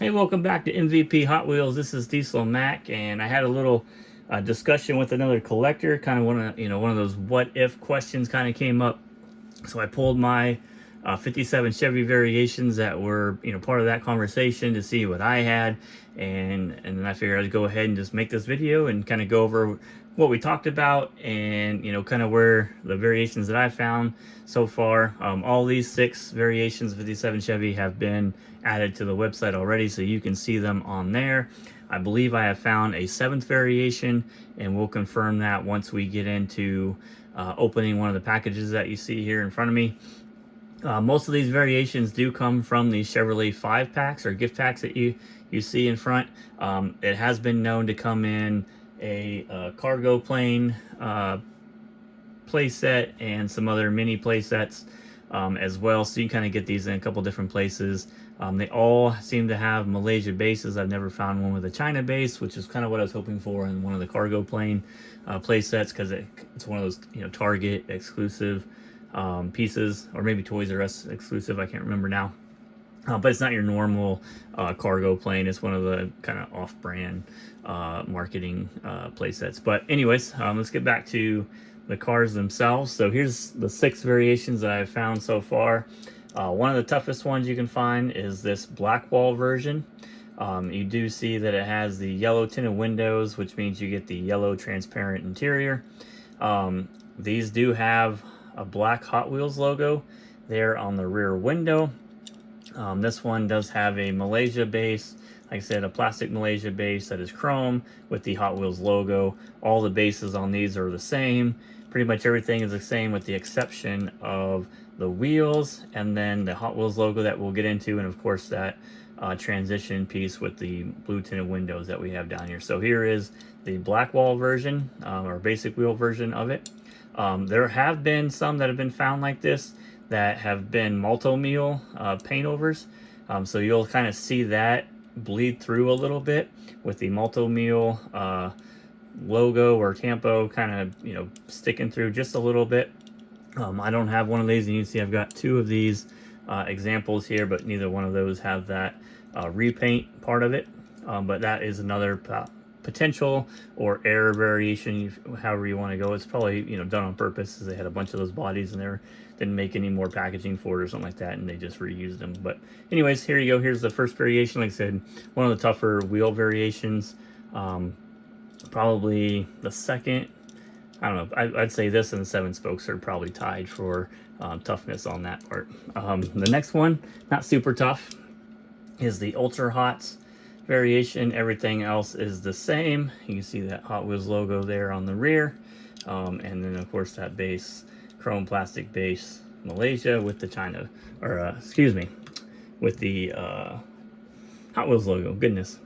Hey, welcome back to MVP Hot Wheels. This is Diesel Mac, and I had a little discussion with another collector. Kind of one of those what if questions kind of came up. So I pulled my 57 Chevy variations that were part of that conversation to see what I had, and then I figured I'd go ahead and just make this video and kind of go over what we talked about, and kind of where the variations that I found so far. All these 6 variations of 57 Chevy have been added to the website already, so you can see them on there. I believe I have found a 7th variation, and we'll confirm that once we get into opening one of the packages that you see here in front of me. Most of these variations do come from the Chevrolet 5-packs or gift packs that you see in front. It has been known to come in a cargo plane play set and some other mini play sets as well, so you kind of get these in a couple different places. They all seem to have Malaysia bases. I've never found one with a China base, which is kind of what I was hoping for in one of the cargo plane play sets, because it's one of those Target exclusive pieces, or maybe Toys R Us exclusive, I can't remember now. But it's not your normal cargo plane. It's one of the kind of off-brand marketing play sets. But anyways, let's get back to the cars themselves. So here's the 6 variations that I've found so far. One of the toughest ones you can find is this black wall version. You do see that it has the yellow tinted windows, which means you get the yellow transparent interior. These do have a black Hot Wheels logo there on the rear window. This one does have a Malaysia base, like I said, a plastic Malaysia base that is chrome with the Hot Wheels logo. All the bases on these are the same. Pretty much everything is the same with the exception of the wheels and then the Hot Wheels logo that we'll get into, and of course that transition piece with the blue tinted windows that we have down here. So here is the black wall version, or basic wheel version of it. There have been some that have been found like this that have been multi-meal paint overs. So you'll kind of see that bleed through a little bit with the multi-meal logo or tampo kind of sticking through just a little bit. I don't have one of these, and you can see I've got 2 of these examples here, but neither one of those have that repaint part of it. But that is another potential or error variation, however you want to go. It's probably done on purpose, as they had a bunch of those bodies and they didn't make any more packaging for it or something like that, and they just reused them. But anyways, here you go. Here's the first variation. Like I said, one of the tougher wheel variations. Probably the second. I don't know. I'd say this and the 7 spokes are probably tied for toughness on that part. The next one, not super tough, is the Ultra Hots variation. Everything else is the same. You can see that Hot Wheels logo there on the rear, and then of course that base, chrome plastic base, Malaysia with the China, or excuse me, with the Hot Wheels logo. Goodness.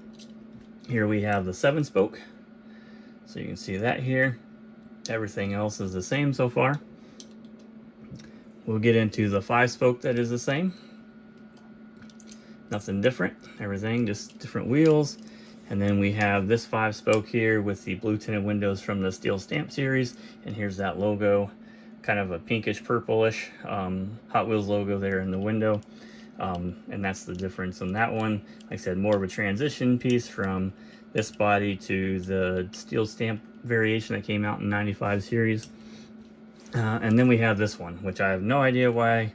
Here we have the 7 spoke, so you can see that here. Everything else is the same so far. We'll get into the 5 spoke that is the same. Nothing different. Everything just different wheels. And then we have this 5 spoke here with the blue tinted windows from the Steel Stamp series. And here's that logo, kind of a pinkish purplish Hot Wheels logo there in the window. And that's the difference on that one. Like I said, more of a transition piece from this body to the Steel Stamp variation that came out in '95 series. And then we have this one, which I have no idea why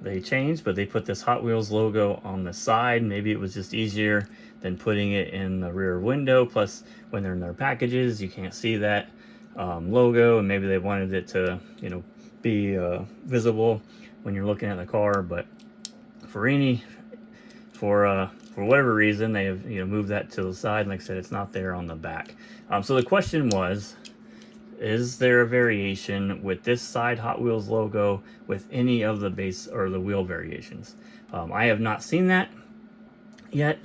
they changed, but they put this Hot Wheels logo on the side. Maybe it was just easier than putting it in the rear window. Plus, when they're in their packages, you can't see that logo, and maybe they wanted it to, be visible when you're looking at the car. But for whatever reason, they have moved that to the side. Like I said, it's not there on the back. So the question was, is there a variation with this side Hot Wheels logo with any of the base or the wheel variations? I have not seen that yet.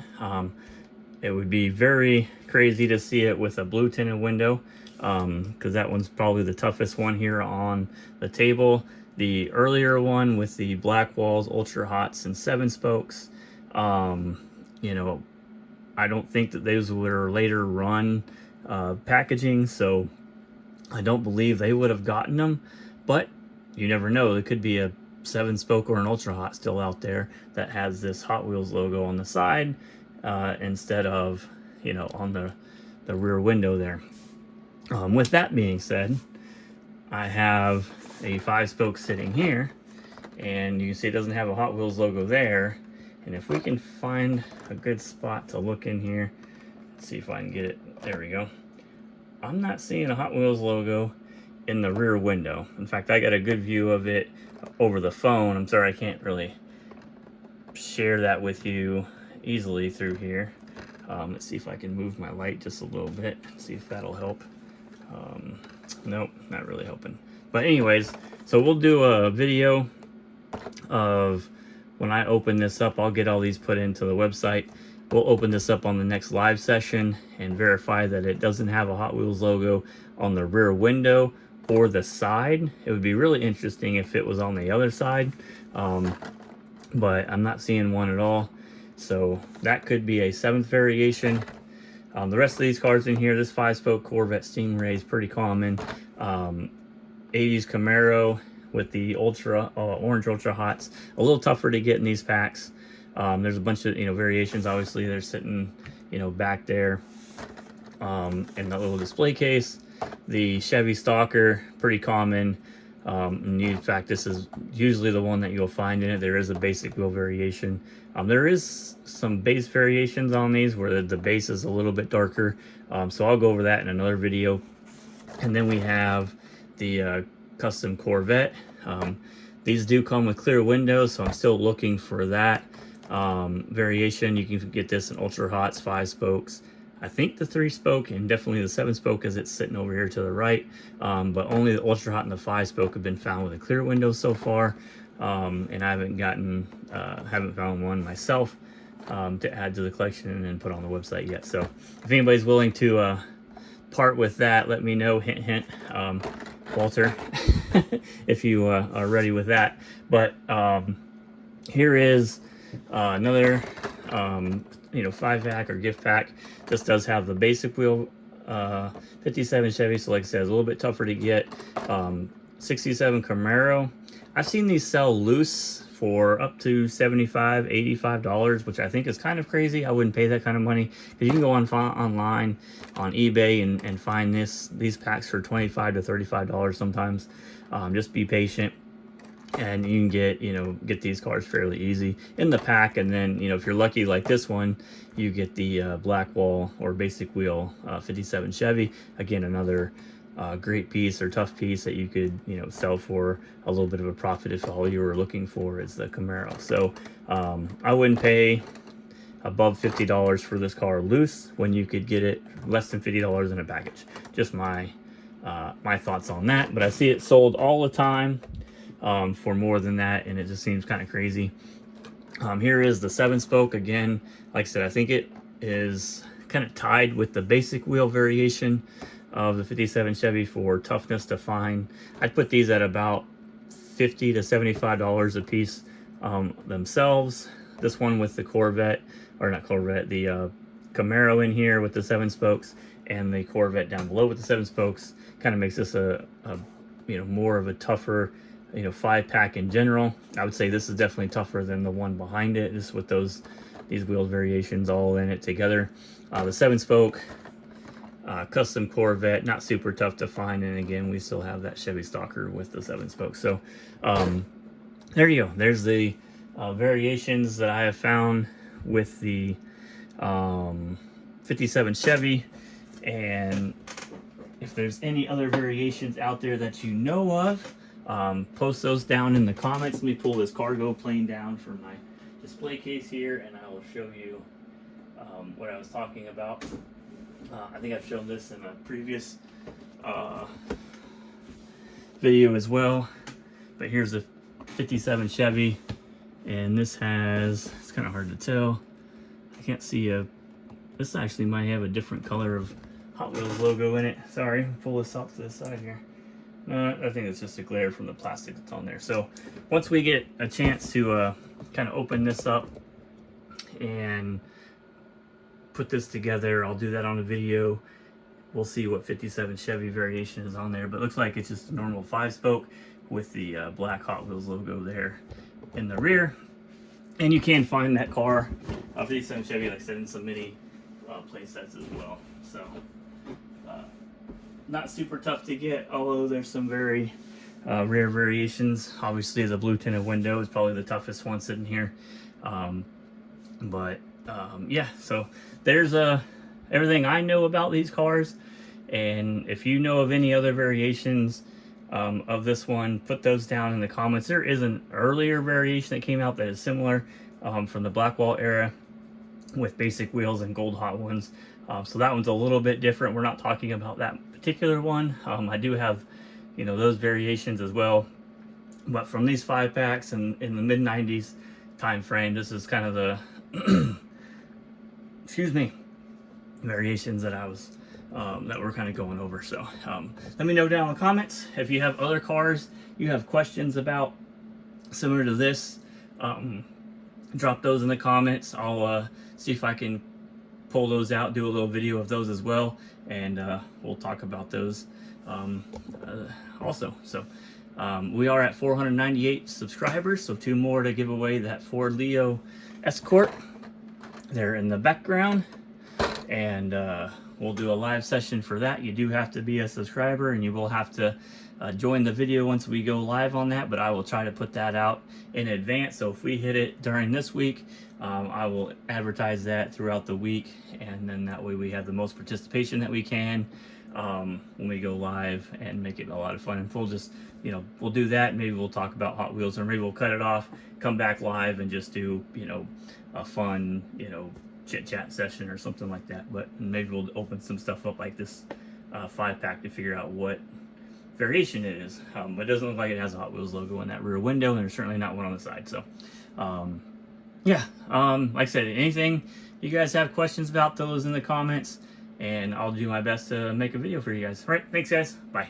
It would be very crazy to see it with a blue tinted window, because that one's probably the toughest one here on the table. The earlier one with the black walls, Ultra Hots, and 7 spokes, I don't think that those were later run packaging, so I don't believe they would have gotten them. But you never know. There could be a 7 spoke or an Ultra Hot still out there that has this Hot Wheels logo on the side, instead of, you know, on the rear window there. With that being said, I have a 5-spoke sitting here, and you can see it doesn't have a Hot Wheels logo there. And if we can find a good spot to look in here, let's see if I can get it. There we go. I'm not seeing a Hot Wheels logo in the rear window. In fact, I got a good view of it over the phone. I'm sorry I can't really share that with you easily through here. Let's see if I can move my light just a little bit, see if that'll help. Nope, not really helping. But anyways, so we'll do a video of when I open this up. I'll get all these put into the website. We'll open this up on the next live session and verify that it doesn't have a Hot Wheels logo on the rear window or the side. It would be really interesting if it was on the other side, but I'm not seeing one at all. So that could be a 7th variation. The rest of these cars in here, this 5-spoke Corvette Stingray is pretty common. 80s Camaro with the orange Ultra Hots, a little tougher to get in these packs. There's a bunch of, you know, variations. Obviously, they're sitting, you know, back there in the little display case. The Chevy Stalker, pretty common. And in fact, this is usually the one that you'll find in it. There is a basic wheel variation. There is some base variations on these where the base is a little bit darker. So I'll go over that in another video. And then we have the custom Corvette. These do come with clear windows, so I'm still looking for that variation. You can get this in Ultra Hots, 5 spokes. I think the 3-spoke and definitely the 7-spoke, as it's sitting over here to the right. But only the Ultra Hot and the 5-spoke have been found with a clear window so far. And I haven't found one myself to add to the collection and put on the website yet. So if anybody's willing to part with that, let me know. Hint, hint, Walter, if you are ready with that. But here is another 5-pack or gift pack. This does have the basic wheel 57 Chevy, so like I said, it's a little bit tougher to get. 67 Camaro. I've seen these sell loose for up to $75, $85, which I think is kind of crazy. I wouldn't pay that kind of money, because you can go online on eBay and find these packs for $25 to $35 sometimes. Just be patient, and you can get these cars fairly easy in the pack. And then, if you're lucky like this one, you get the black wall or basic wheel 57 Chevy. Again, another great piece or tough piece that you could sell for a little bit of a profit if all you were looking for is the Camaro. So I wouldn't pay above $50 for this car loose when you could get it less than $50 in a package. Just my thoughts on that. But I see it sold all the time for more than that, and it just seems kind of crazy. Here is the 7-spoke. Again, like I said, I think it is kind of tied with the basic wheel variation of the 57 Chevy for toughness to find. I'd put these at about $50 to $75 a piece themselves. This one with the Corvette, or not Corvette, the Camaro in here with the 7 spokes, and the Corvette down below with the 7 spokes, kind of makes this a more of a tougher 5-pack in general. I would say this is definitely tougher than the one behind it, just with these wheel variations all in it together. The 7-spoke custom Corvette, not super tough to find, and again, we still have that Chevy Stalker with the 7 spokes. So there you go. There's the variations that I have found with the 57 Chevy. And if there's any other variations out there that you know of, post those down in the comments. Let me pull this cargo plane down from my display case here, and I will show you what I was talking about. I think I've shown this in a previous video as well. But here's a 57 Chevy, and this has, it's kind of hard to tell. I can't see this actually might have a different color of Hot Wheels logo in it. Sorry, pull this off to the side here. I think it's just a glare from the plastic that's on there. So once we get a chance to kind of open this up and put this together, I'll do that on a video. We'll see what 57 Chevy variation is on there, but it looks like it's just a normal 5-spoke with the black Hot Wheels logo there in the rear. And you can find that car 57 Chevy, like I said, in some mini play sets as well. So not super tough to get, although there's some very rare variations. Obviously the blue tinted window is probably the toughest one sitting here. Yeah, so there's everything I know about these cars, and if you know of any other variations of this one, put those down in the comments. There is an earlier variation that came out that is similar from the Blackwall era with basic wheels and gold hot ones. So that one's a little bit different. We're not talking about that particular one. I do have, you know, those variations as well. But from these 5-packs and in the mid 90s time frame, this is kind of the excuse me, variations that I was that we're kind of going over. So let me know down in the comments if you have other cars you have questions about similar to this. Drop those in the comments. I'll see if I can pull those out, do a little video of those as well, and we'll talk about those also. So we are at 498 subscribers, so 2 more to give away that Ford Leo Escort. They're in the background, and we'll do a live session for that. You do have to be a subscriber, and you will have to join the video once we go live on that, but I will try to put that out in advance. So if we hit it during this week, I will advertise that throughout the week, and then that way we have the most participation that we can when we go live, and make it a lot of fun. And we'll just, you know, we'll do that. Maybe we'll talk about Hot Wheels, or maybe we'll cut it off, come back live, and just do, you know, a fun, you know, chit chat session or something like that. But maybe we'll open some stuff up like this 5-pack to figure out what variation it is. But it doesn't look like it has a Hot Wheels logo in that rear window, and there's certainly not one on the side. So yeah, like I said, anything you guys have questions about, those in the comments, and I'll do my best to make a video for you guys. All right, thanks guys, bye.